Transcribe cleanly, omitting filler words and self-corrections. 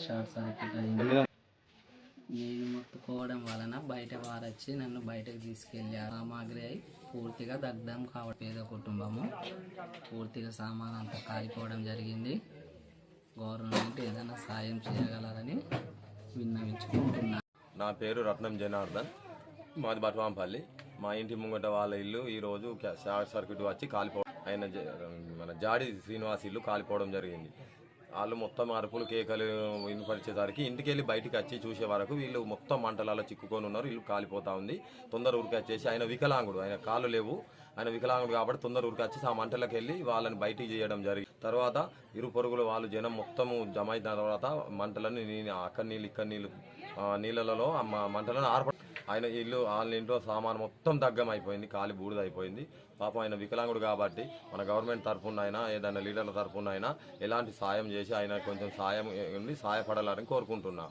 Short circuit అయింది. నేను మొత్తుకోవడం వలన బయట వారొచ్చి నన్ను బయటకు తీసుకెళ్ళారు. సామాగ్రి అయి పూర్తిగా దగ్ధం కావడం. పేద కుటుంబము, పూర్తిగా సామాన్ అంతా కాలిపోవడం జరిగింది. గవర్నమెంట్ ఏదైనా సాయం చేయగలరని విన్నవించుకుంటున్నాను. నా పేరు రత్నం జనార్దన్, మాది బట్వాంపల్లి. మా ఇంటి ముంగట వాళ్ళ ఇల్లు ఈరోజు షార్ట్ సర్క్యూట్ వచ్చి కాలిపోవడం, ఆయన మన జాడి శ్రీనివాస్ ఇల్లు కాలిపోవడం జరిగింది. వాళ్ళు మొత్తం అరుపులు కేకలు వినపరిచేసరికి ఇంటికి వెళ్ళి బయటికి వచ్చి చూసే వరకు వీళ్ళు మొత్తం మంటలలో చిక్కుకొని ఉన్నారు. ఇల్లు కాలిపోతా ఉంది. తొందర ఉరికి వచ్చేసి, ఆయన వికలాంగుడు, ఆయన కాళ్ళు లేవు, ఆయన వికలాంగుడు కాబట్టి తొందర ఉరికి వచ్చేసి ఆ మంటలకు వెళ్ళి వాళ్ళని బయటికి చేయడం జరిగింది. తర్వాత ఇరు పొరుగులు వాళ్ళు జనం మొత్తము జమ అయిన తర్వాత మంటలను అక్కడ నీళ్ళు ఇక్కడ నీళ్ళు నీళ్ళలో మంటలను ఆయన ఇల్లు వాళ్ళ ఇంట్లో సామాను మొత్తం దగ్గం అయిపోయింది, కాలి బూడిద అయిపోయింది. పాపం ఆయన వికలాంగుడు కాబట్టి మన గవర్నమెంట్ తరఫున అయినా ఏదైనా లీడర్ల తరఫున అయినా ఎలాంటి సాయం చేసి ఆయన కొంచెం సాయం సహాయపడాలని కోరుకుంటున్నా.